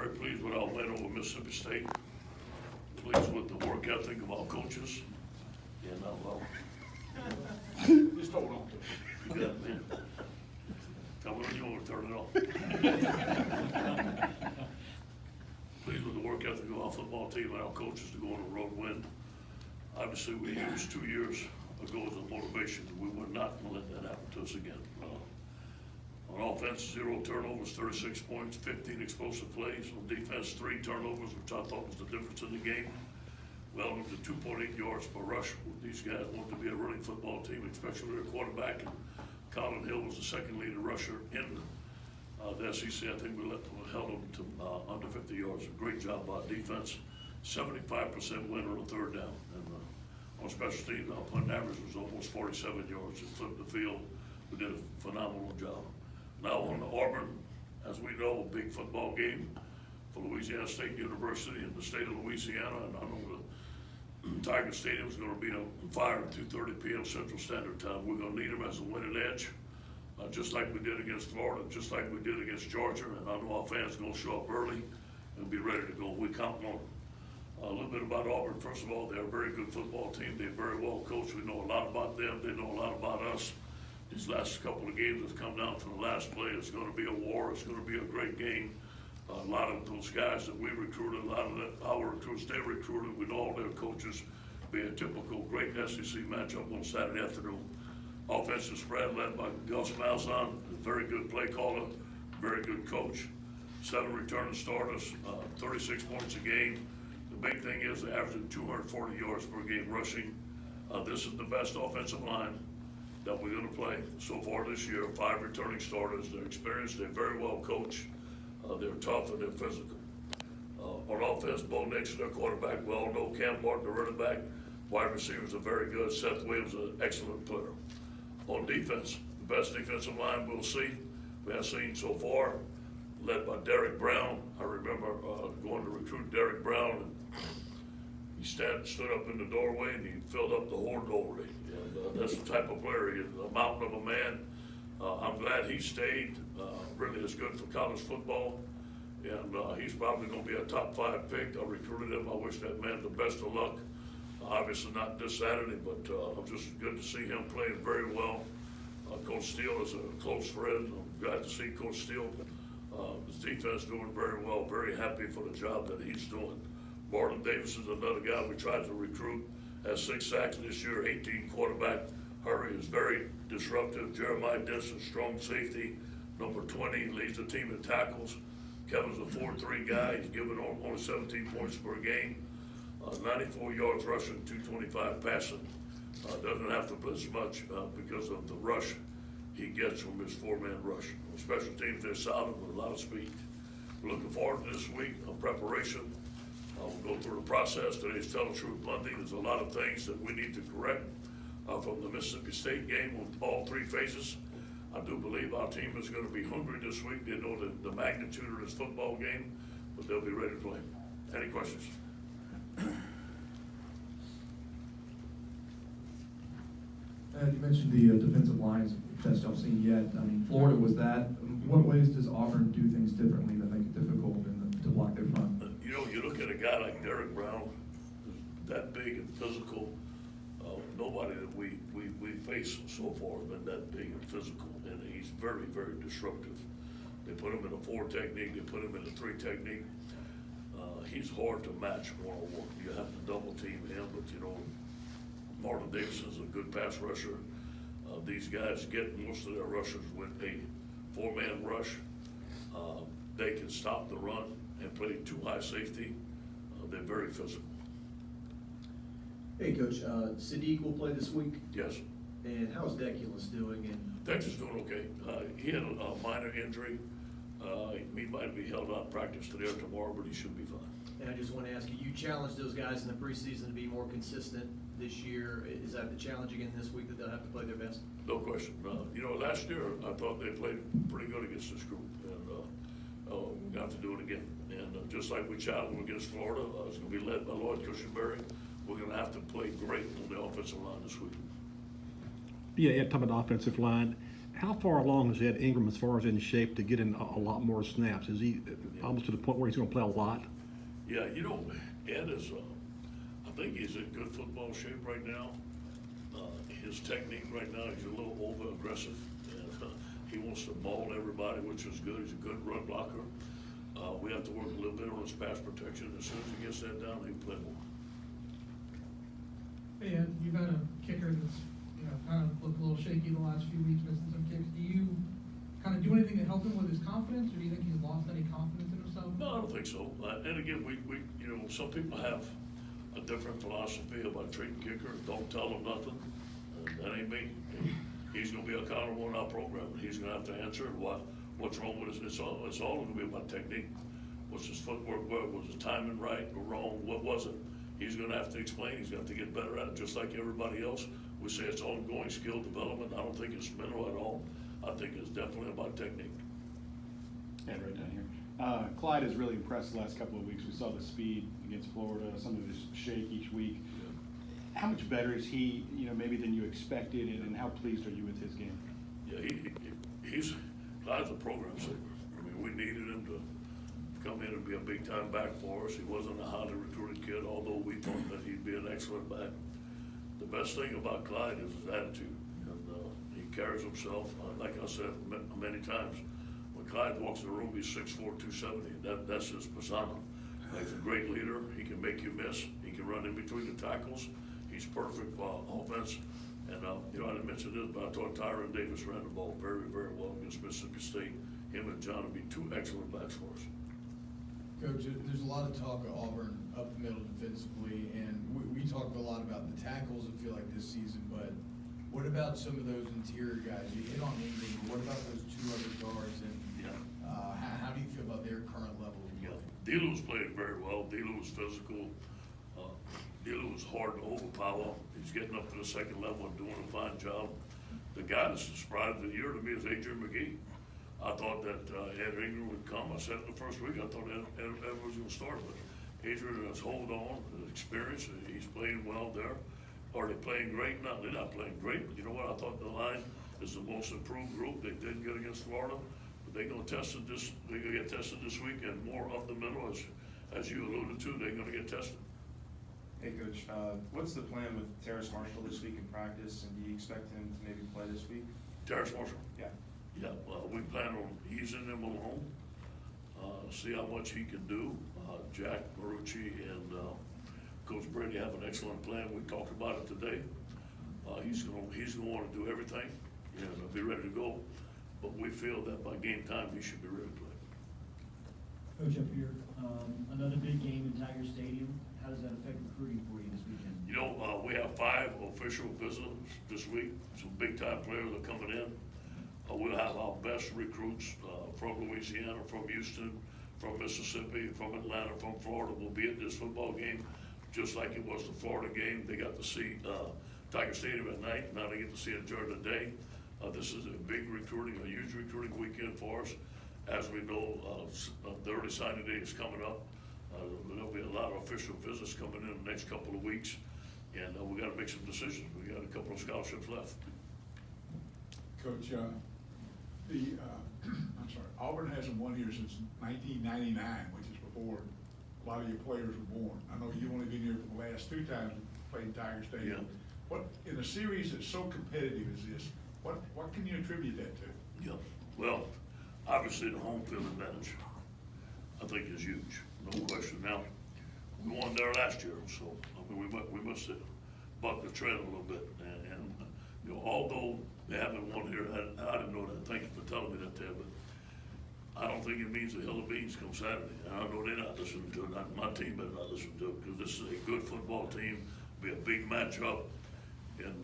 Very pleased with our win over Mississippi State. Pleased with the work ethic of our coaches. Yeah, not well. Just hold on to it. You got it, man. Tell me when you want to turn it off. Pleased with the work ethic of our football team and our coaches to go on a road win. Obviously, we used 2 years ago as a motivation. We were not going to let that happen to us again. On offense, 0 turnovers, 36 points, 15 explosive plays. On defense, 3 turnovers, which I thought was the difference in the game. Well, it was 2.8 yards per rush. These guys want to be a running football team, especially their quarterback. And Colin Hill was the second leading rusher in the SEC. I think we held them to under 50 yards. A great job by defense. 75% win on the third down. And on special teams, our punt average was almost 47 yards. Just flipped the field. We did a phenomenal job. Now on to Auburn, as we know, a big football game for Louisiana State University in the state of Louisiana. And I know the Tiger Stadium is going to be on fire at 2:30 p.m. Central Standard Time. We're going to need them as a winning edge, just like we did against Florida, just like we did against Georgia. And I know our fans are going to show up early and be ready to go. We count on them. A little bit about Auburn. First of all, they're a very good football team. They're very well coached. We know a lot about them. They know a lot about us. These last couple of games have come down to the last play. It's going to be a war. It's going to be a great game. A lot of those guys that we recruited, a lot of our recruits they recruited with all their coaches, be a typical great SEC matchup on Saturday afternoon. Offensive spread led by Gus Malzahn, a very good play caller, very good coach. 7 returning starters, 36 points a game. The big thing is they're averaging 240 yards per game rushing. This is the best offensive line that we're going to play so far this year. 5 returning starters. They're experienced. They're very well coached. They're tough and they're physical. On offense, Bo Nix, their quarterback, we all know Cam Martin, the running back. Wide receivers are very good. Seth Williams is an excellent player. On defense, the best defensive line we have seen so far, led by Derek Brown. I remember going to recruit Derek Brown, and he stood up in the doorway and he filled up the whole doorway. And that's the type of player he is, a mountain of a man. I'm glad he stayed. Really is good for college football. And he's probably going to be a top 5 pick. I recruited him. I wish that man the best of luck. Obviously not this Saturday, but I'm just good to see him playing very well. Coach Steele is a close friend. I'm glad to see Coach Steele. His defense doing very well. Very happy for the job that he's doing. Marlon Davis is another guy we tried to recruit. Has 6 sacks this year, 18 quarterback. Hurry is very disruptive. Jeremiah Denson, strong safety. Number 20, leads the team in tackles. Kevin's a 4-3 guy. He's given only 17 points per game. 94 yards rushing, 225 passing. Doesn't have to blitz much because of the rush he gets from his 4-man rush. On special teams, they're solid with a lot of speed. We're looking forward to this week of preparation. We'll go through the process. Today's Tell the Truth Monday. There's a lot of things that we need to correct from the Mississippi State game on all 3 phases. I do believe our team is going to be hungry this week. They know the magnitude of this football game, but they'll be ready to play. Any questions? You mentioned the defensive lines best y'all seen yet. I mean, Florida was that. In what ways does Auburn do things differently that make it difficult to block their front? You know, you look at a guy like Derek Brown, who's that big and physical. Nobody that we face so far has been that big and physical, and he's very, very disruptive. They put him in a 4 technique. They put him in a 3 technique. He's hard to match one-on-one. You have to double team him, but you know, Marlon Davis is a good pass rusher. These guys get most of their rushers with a 4-man rush. They can stop the run and play 2 high safety. They're very physical. Hey, Coach, Sadiq will play this week. Yes. And how's Deculus doing? And Texas doing okay. He had a minor injury. He might be held out of practice today or tomorrow, but he should be fine. I just want to ask you, you challenged those guys in the preseason to be more consistent this year. Is that the challenge again this week, that they'll have to play their best? No question. You know, last year I thought they played pretty good against this group, and we got to do it again. And just like we challenged them against Florida, it's going to be led by Lloyd Cushenberry. We're going to have to play great on the offensive line this week. Yeah, talking about the offensive line. How far along is Ed Ingram as far as in shape to get in a lot more snaps? Is he almost to the point where he's going to play a lot? Yeah, you know, Ed is, I think he's in good football shape right now. His technique right now, he's a little over aggressive. And, he wants to maul everybody, which is good. He's a good run blocker. We have to work a little bit on his pass protection. As soon as he gets that down, he can play more. Hey, Ed, you've had a kicker that's, kind of looked a little shaky the last few weeks, missing some kicks. Do you kind of do anything to help him with his confidence, or do you think he's lost any confidence in himself? No, I don't think so. And again, we, some people have a different philosophy about treating kickers. Don't tell them nothing. That ain't me. He's gonna be accountable in our program. He's gonna have to answer what's wrong with us. It's all gonna be about technique. Was his footwork good? Was his timing right or wrong? What was it? He's gonna have to explain. He's gonna have to get better at it, just like everybody else. We say it's ongoing skill development. I don't think it's mental at all. I think it's definitely about technique. Yeah, right down here. Clyde has really impressed the last couple of weeks. We saw the speed against Florida, some of his shake each week. How much better is he, maybe than you expected, and how pleased are you with his game? Yeah, he's Clyde's a program saver. I mean, we needed him to come in and be a big time back for us. He wasn't a highly recruited kid, although we thought that he'd be an excellent back. The best thing about Clyde is his attitude, and he carries himself, like I said many times. When Clyde walks in the room, he's 6'4", 270. That's his persona. He's a great leader. He can make you miss. He can run in between the tackles. He's perfect for offense. And I didn't mention this, but I thought Tyron Davis ran the ball very, very well against Mississippi State. Him and John would be two excellent backs for us. Coach, there's a lot of talk of Auburn up the middle defensively, and we talk a lot about the tackles, I feel like, this season, but what about some of those interior guys? You hit on Ingram, but what about those two other guards, and how do you feel about their current level of play? Delu's played very well. Delu's physical. Delu's hard to overpower. He's getting up to the second level and doing a fine job. The guy that's the surprise of the year to me is Adrian McGee. I thought that Ed Ingram would come. I said it the first week, I thought Ed was going to start, but Adrian has hold on, his experience, he's playing well there. Are they playing great? No, they're not playing great, but you know what? I thought the line is the most improved group. They didn't get against Florida, but they're going to test it they're going to get tested this week, and more up the middle, as you alluded to, they're going to get tested. Hey, Coach, what's the plan with Terrace Marshall this week in practice, and do you expect him to maybe play this week? Terrace Marshall? Yeah. Yeah, we plan on easing him along, see how much he can do. Jack Marucci and Coach Brady have an excellent plan. We talked about it today. He's gonna want to do everything and be ready to go. But we feel that by game time, he should be ready to play. Coach, up here, another big game in Tiger Stadium. How does that affect recruiting for you this weekend? We have 5 official visitors this week. Some big time players are coming in. We'll have our best recruits from Louisiana, from Houston, from Mississippi, from Atlanta, from Florida will be at this football game, just like it was the Florida game. They got to see Tiger Stadium at night. Now they get to see it during the day. This is a big recruiting, a huge recruiting weekend for us. As we know, the early signing day is coming up. There'll be a lot of official visits coming in the next couple of weeks, and we got to make some decisions. We got a couple of scholarships left. Coach, Auburn hasn't won here since 1999, which is before a lot of your players were born. I know you've only been here for the last 2 times playing Tiger Stadium. Yeah. What, in a series that's so competitive as this, what can you attribute that to? Yeah, well, obviously the home field advantage, I think, is huge, no question. Now, we won there last year, so I mean, we must have bucked the trend a little bit. And although they haven't won here, I didn't know that. Thank you for telling me that, Ted. But I don't think it means a hill of beans come Saturday. And I know they're not listening to it. My team better not listen to it, because this is a good football team. Be a big matchup. And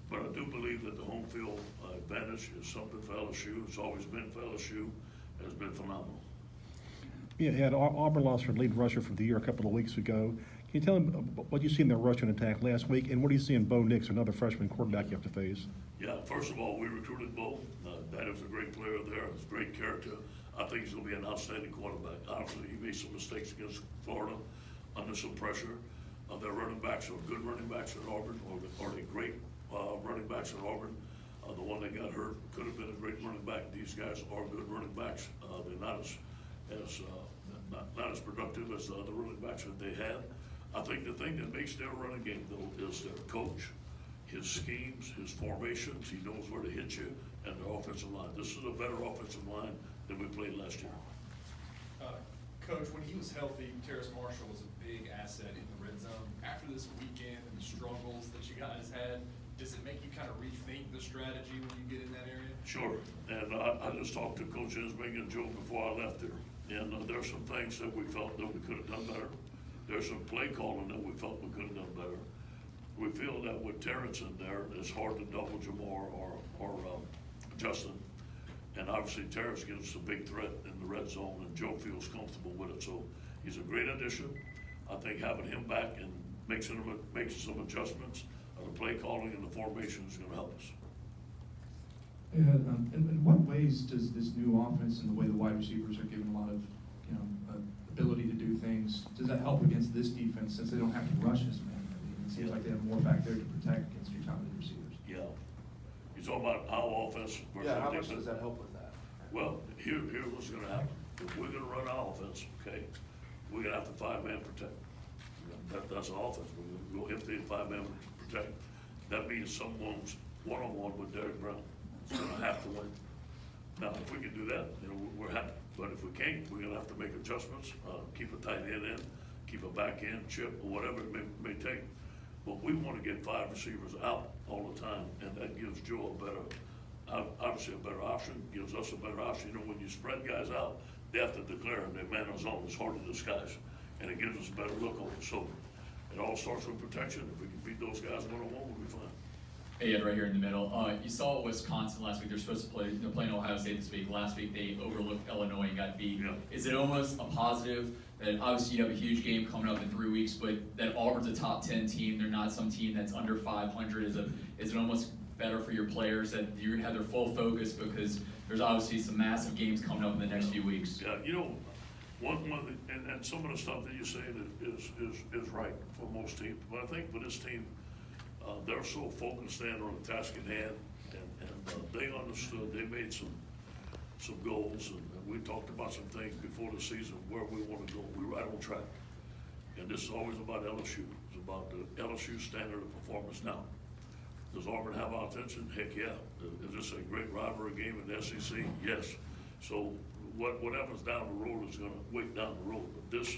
but I do believe that the home field advantage is something for LSU. It's always been for LSU. It's been phenomenal. Yeah, Ed, Auburn lost their lead rusher for the year a couple of weeks ago. Can you tell him what you see in their rushing attack last week, and what do you see in Bo Nix, another freshman quarterback you have to face? Yeah, first of all, we recruited Bo. That is a great player there. He's a great character. I think he's going to be an outstanding quarterback. Obviously, he made some mistakes against Florida under some pressure. Their running backs are good running backs at Auburn, or they're great running backs at Auburn. The one that got hurt could have been a great running back. These guys are good running backs. They're not as productive as the other running backs that they had. I think the thing that makes their running game though is their coach, his schemes, his formations. He knows where to hit you, and their offensive line. This is a better offensive line than we played last year. Coach, when he was healthy, Terrace Marshall was a big asset in the red zone. After this weekend and the struggles that you guys had, does it make you kind of rethink the strategy when you get in that area? Sure, and I just talked to Coach Isbing and Joe before I left there, and there's some things that we felt that we could have done better. There's some play calling that we felt we could have done better. We feel that with Terrence in there, it's hard to double Jamar or Justin. And obviously Terrence gives us a big threat in the red zone, and Joe feels comfortable with it. So he's a great addition. I think having him back and making some adjustments of the play calling and the formation is gonna help us. In what ways does this new offense and the way the wide receivers are given a lot of, ability to do things, does that help against this defense since they don't have to rush as many? It seems like they have more back there to protect against your talented receivers. Yeah. You're talking about our offense versus Yeah, how our much defense? does that help with that? Well, here's what's gonna happen. If we're gonna run our offense, okay, we're gonna have to five-man protect. That's an offense. We're gonna have to five-man protect. That means someone's one-on-one with Derek Brown. It's gonna have to win. Now, if we can do that, we're happy. But if we can't, we're gonna have to make adjustments, keep a tight end in, keep a back end, chip, or whatever it may take. But we wanna get five receivers out all the time, and that gives Joe obviously a better option, gives us a better option. When you spread guys out, they have to declare their man on zone. It's hard to disguise, and it gives us a better look on it. So it all starts with protection. If we can beat those guys one-on-one, we'll be fine. Hey, Ed, right here in the middle. You saw Wisconsin last week. They're supposed to play, playing Ohio State this week. Last week they overlooked Illinois and got beat. Yeah. Is it almost a positive that obviously you have a huge game coming up in 3 weeks, but that Auburn's a top 10 team? They're not some team that's under 500. Is it almost better for your players that you're gonna have their full focus because there's obviously some massive games coming up in the next few weeks? Yeah, and some of the stuff that you're saying is right for most teams. But I think with this team, they're so focused in on the task at hand, and they understood. They made some goals, and we talked about some things before the season where we want to go. We're right on track, and this is always about LSU. It's about the LSU standard of performance. Now, does Auburn have our attention? Heck yeah. Is this a great rivalry game in the SEC? Yes. So whatever's down the road is gonna wait down the road. But this,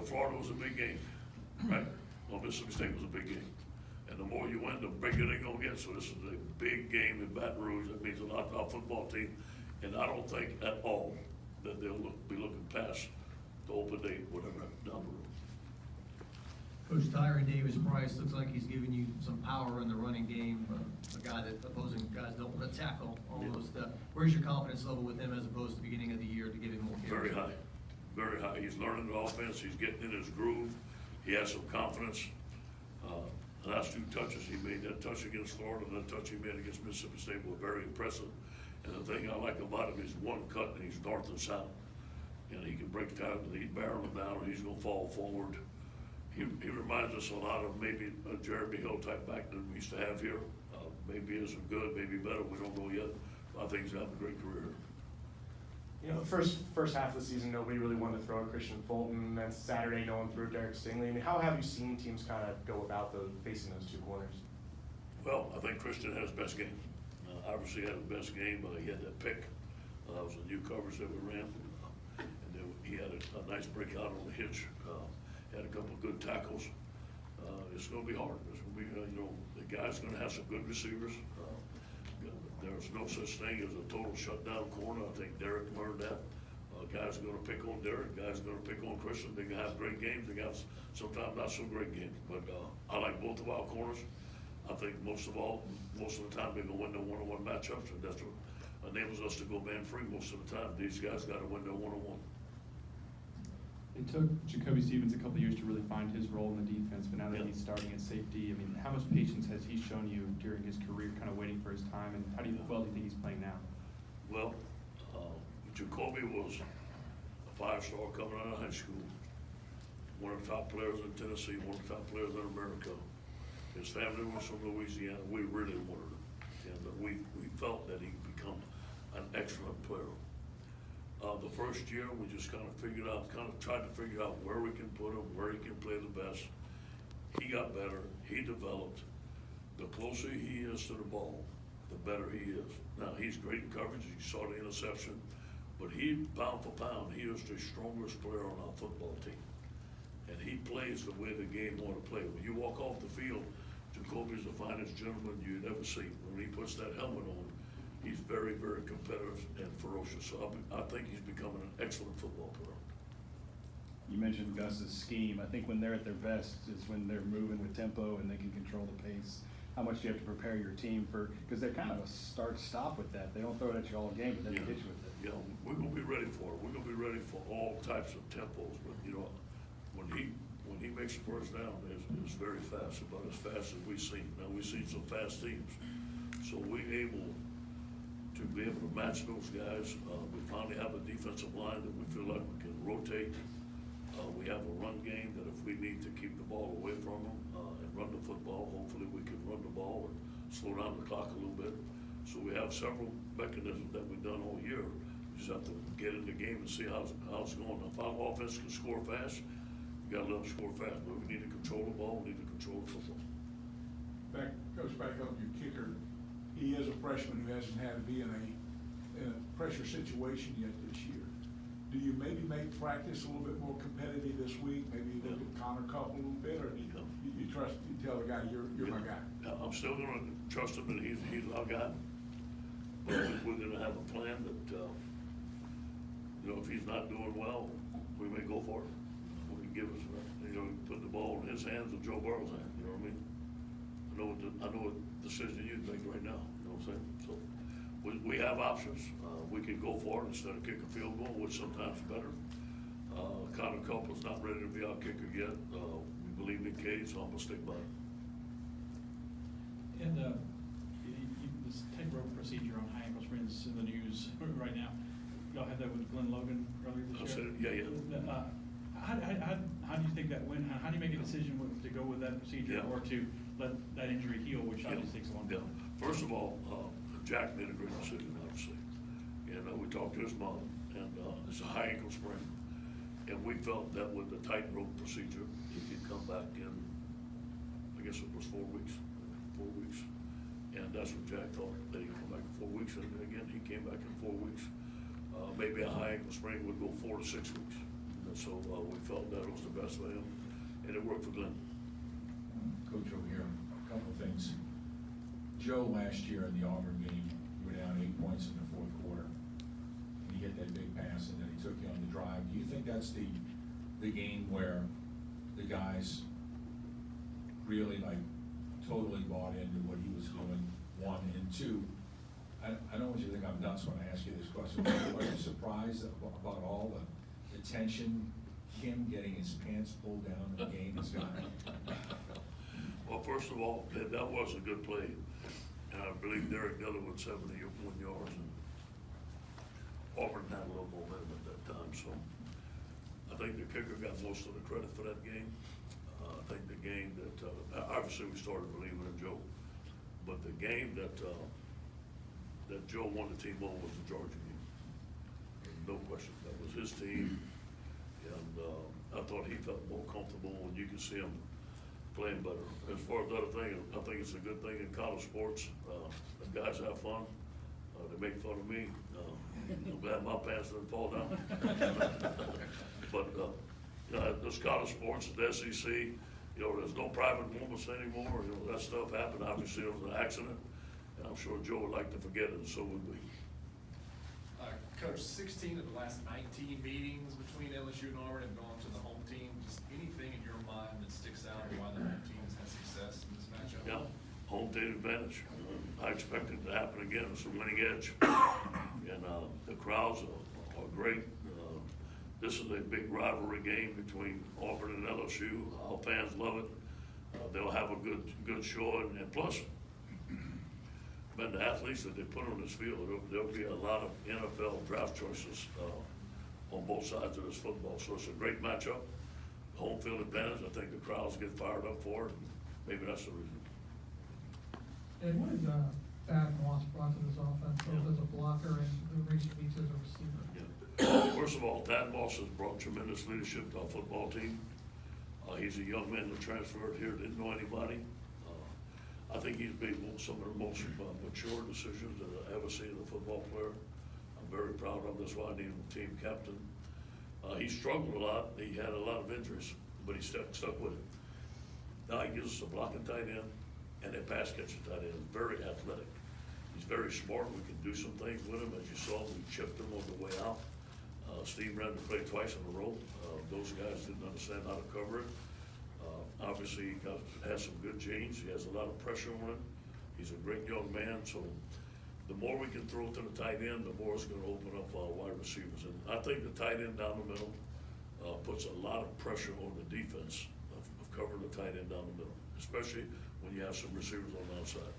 Florida was a big game, right? Well, Mississippi State was a big game. And the more you win, the bigger they're gonna get. So this is a big game in Baton Rouge. That means a lot to our football team. And I don't think at all that they'll be looking past the open date, whatever, down the road. Coach Tyron Davis-Price looks like he's giving you some power in the running game, a guy that opposing guys don't want to tackle almost. Where's your confidence level with him as opposed to the beginning of the year to give him more carries? Very high, very high. He's learning the offense. He's getting in his groove. He has some confidence. The last two touches he made, that touch against Florida, and that touch he made against Mississippi State, were very impressive. And the thing I like about him is one cut and he's north and south. And he can break down, and he's barreling down, and he's gonna fall forward. He reminds us a lot of maybe a Jeremy Hill type back that we used to have here. Maybe isn't good, maybe better, we don't know yet. I think he's having a great career. First half of the season, nobody really wanted to throw at Christian Fulton. Then Saturday, no one threw at Derek Stingley. I mean, how have you seen teams kind of go about facing those two corners? Well, I think Christian had his best game. Obviously had the best game, but he had that pick. That was the new coverage that we ran. And then he had a nice breakout on the hitch. Had a couple of good tackles. It's gonna be hard. It's gonna be, the guy's gonna have some good receivers. There's no such thing as a total shutdown corner. I think Derek learned that. Guys are gonna pick on Derek, guys are gonna pick on Christian. They can have great games, they can have sometimes not so great games. But I like both of our corners. I think most of the time they're gonna win their one-on-one matchups, and that's what enables us to go man-free most of the time. These guys gotta win their one-on-one. It took Jacoby Stevens a couple years to really find his role in the defense, but now that Yeah. he's starting at safety, I mean, how much patience has he shown you during his career, kind of waiting for his time, and how do you think he's playing now? Well, Jacoby was a five-star coming out of high school, one of the top players in Tennessee, one of the top players in America. His family was from Louisiana. We really wanted him. we felt that he'd become an excellent player. The first year, we just kind of tried to figure out where we can put him, where he can play the best. He got better, he developed. The closer he is to the ball, the better he is. Now, he's great in coverage, you saw the interception, but pound for pound, he is the strongest player on our football team. And he plays the way the game ought to play. When you walk off the field, Jacoby's the finest gentleman you'd ever see. When he puts that helmet on, he's very, very competitive and ferocious. So I think he's becoming an excellent football player. You mentioned Gus's scheme. I think when they're at their best is when they're moving with tempo and they can control the pace. How much do you have to prepare your team for, because they're kind of a start-stop with that. They don't throw it at you all game, but then they hit you with it. Yeah, we're gonna be ready for it. We're gonna be ready for all types of tempos, but when he makes the first down, it's very fast, about as fast as we've seen. Now, we've seen some fast teams, so we're able to be able to match those guys. We finally have a defensive line that we feel like we can rotate. We have a run game that if we need to keep the ball away from them and run the football, hopefully we can run the ball and slow down the clock a little bit. So we have several mechanisms that we've done all year. We just have to get in the game and see how it's going. If our offense can score fast, you gotta let them score fast, but we need to control the ball, we need to control the football. Goes back up your kicker. He is a freshman who hasn't had to be in a pressure situation yet this year. Do you maybe make practice a little bit more competitive this week? Maybe look at Connor Cup a little bit, or do you tell the guy, you're my guy? I'm still gonna trust him that he's our guy. But we're gonna have a plan that, if he's not doing well, we may go for it. We can give us, put the ball in his hands or Joe Burrow's hand, you know what I mean? I know what decision you'd make right now, you know what I'm saying? So, we have options. We can go for it instead of kick a field goal, which sometimes is better. Connor Copeland's not ready to be our kicker yet. We believe in Cade, so I'm gonna stick by it. And this tightrope procedure on high ankle sprains in the news right now. Y'all had that with Glenn Logan earlier this year? Yeah. How do you think that went? How do you make a decision to go with that procedure or to let that injury heal, which obviously takes a long time? First of all, Jack made a great decision, obviously. And we talked to his mom, and it's a high ankle sprain. And we felt that with the tightrope procedure, he could come back in, I guess it was 4 weeks. 4 weeks. And that's what Jack thought, that he'd come back in 4 weeks. And again, he came back in 4 weeks. Maybe a high ankle sprain would go 4 to 6 weeks. And so we felt that was the best for him, and it worked for Glenn. Coach over here, a couple of things. Joe, last year in the Auburn game, you were down 8 points in the fourth quarter, and he hit that big pass, and then he took you on the drive. Do you think that's the game where the guys really totally bought into what he was doing, one, and two, I don't want you to think I'm nuts when I ask you this question, but are you surprised about all the tension, him getting his pants pulled down in the game has gotten? Well, first of all, that was a good play. And I believe Derek Dillon with 71 yards, and Auburn had a little momentum at that time, so I think the kicker got most of the credit for that game. I think the game that, obviously we started believing in Joe, but the game that Joe won the team on was the Georgia game. No question, that was his team, and I thought he felt more comfortable, and you can see him playing better. As far as the other thing, I think it's a good thing in college sports. The guys have fun. They make fun of me. I'm glad my pants didn't fall down. But this college sports, the SEC, there's no private moments anymore. That stuff happened. Obviously, it was an accident, and I'm sure Joe would like to forget it, and so would we. Coach, 16 of the last 19 meetings between LSU and Auburn have gone to the home team. Just anything in your mind that sticks out and why the home team has had success in this matchup? Yeah, home team advantage. I expect it to happen again. It's a winning edge. And the crowds are great. This is a big rivalry game between Auburn and LSU. Our fans love it. They'll have a good show, and plus, but the athletes that they put on this field, there'll be a lot of NFL draft choices on both sides of this football. So it's a great matchup. Home field advantage. I think the crowds get fired up for it. Maybe that's the reason. And what is Thad Moss brought to this offense, both as a blocker and in recent weeks as a receiver? First of all, Thad Moss has brought tremendous leadership to our football team. He's a young man that transferred here, didn't know anybody. I think he's made some of the most mature decisions that I've ever seen in a football player. I'm very proud of him, that's why I named him team captain. He struggled a lot, he had a lot of injuries, but he stuck with it. Now he gives us a blocking tight end and a pass catching tight end, very athletic. He's very smart, we can do some things with him, as you saw, we chipped him on the way out. Steve ran the play twice in a row. Those guys didn't understand how to cover it. Obviously, he has some good genes. He has a lot of pressure on him. He's a great young man, so the more we can throw to the tight end, the more it's gonna open up our wide receivers. And I think the tight end down the middle puts a lot of pressure on the defense of covering the tight end down the middle, especially when you have some receivers on the outside.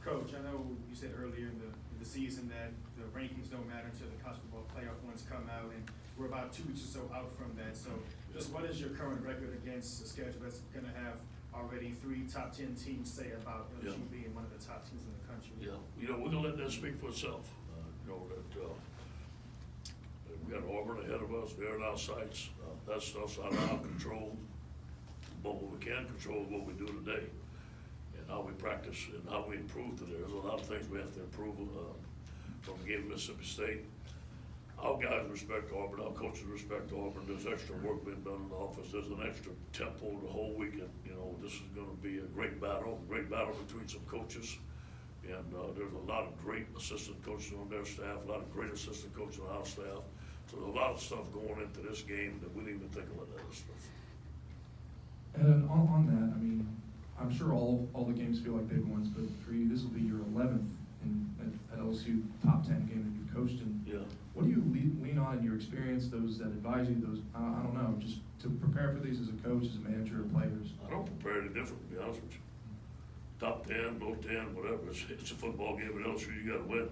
Coach, I know you said earlier in the season that the rankings don't matter until the college football playoff ones come out, and we're about 2 weeks or so out from that. So just what is your current record against a schedule that's gonna have already 3 top 10 teams say about LSU being one of the top teams in the country? Yeah, you know, we're gonna let that speak for itself. You know, that, we got Auburn ahead of us, they're in our sights. That stuff's out of our control. But what we can control is what we do today, and how we practice and how we improve today. There's a lot of things we have to improve from the game of Mississippi State. Our guys respect Auburn, our coaches respect Auburn. There's extra work being done in the office. There's an extra tempo the whole weekend. You know, this is gonna be a great battle between some coaches. And there's a lot of great assistant coaches on their staff, a lot of great assistant coaches on our staff. So there's a lot of stuff going into this game that we didn't even think about that stuff. And on that, I mean, I'm sure all the games feel like big ones, but for you, this will be your 11th at LSU top 10 game that you've coached in. Yeah. What do you lean on in your experience, those that advise you, those, I don't know, just to prepare for these as a coach, as a manager, of players? I don't prepare any different, to be honest with you. Top 10, low 10, whatever, it's a football game at LSU, you gotta win.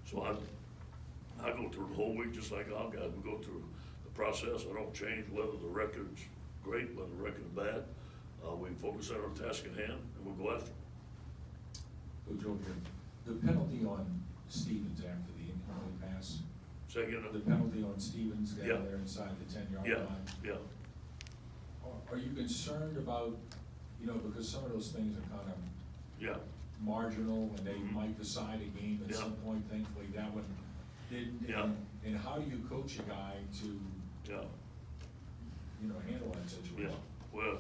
So I go through the whole week just like our guys, we go through the process. I don't change whether the record's great, whether the record's bad. We focus on our task at hand and we go after it. Coach Orgeron, the penalty on Stevens after the incomplete pass, Say again? the penalty on Stevens down Yeah. there inside the 10-yard Yeah, line. yeah. Are you concerned about, you know, because some of those things are kind of Yeah. marginal and they Mhm. might decide a game at Yeah. some point, thankfully that one didn't. Yeah. And how do you coach a guy to, Yeah. you know, handle that Yeah, situation? well,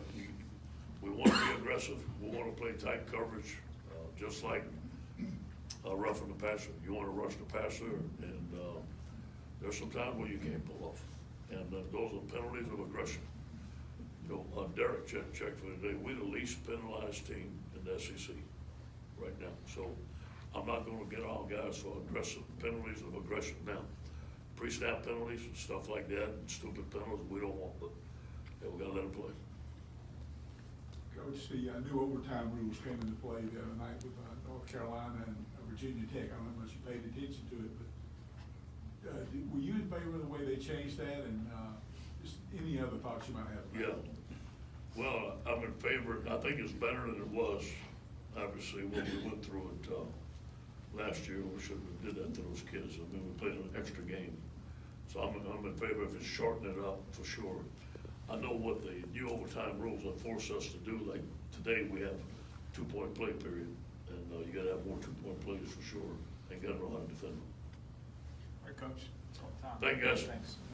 we want to be aggressive, we want to play tight coverage, just like roughing the passer. You want to rush the passer, and there's some times where you can't pull off, and those are penalties of aggression. You know, Derek checked for today, we're the least penalized team in the SEC right now, so I'm not gonna get our guys for aggressive penalties of aggression now. Pre-snap penalties and stuff like that, and stupid penalties, we don't want, but yeah, we gotta let them play. Coach, the new overtime rules came into play the other night with North Carolina and Virginia Tech. I don't know how much you paid attention to it, but were you in favor of the way they changed that, and just any other thoughts you might have? Yeah, well, I'm in favor, I think it's better than it was, obviously, when we went through it, last year. We shouldn't have did that to those kids. I mean, we played an extra game. So I'm in favor if it's shorten it up, for sure. I know what the new overtime rules have forced us to do, like today we have 2-point play period, and you gotta have more 2-point plays for sure, and gotta know how to defend them. All right, Coach. That's all the time. Thank you, guys. Thanks.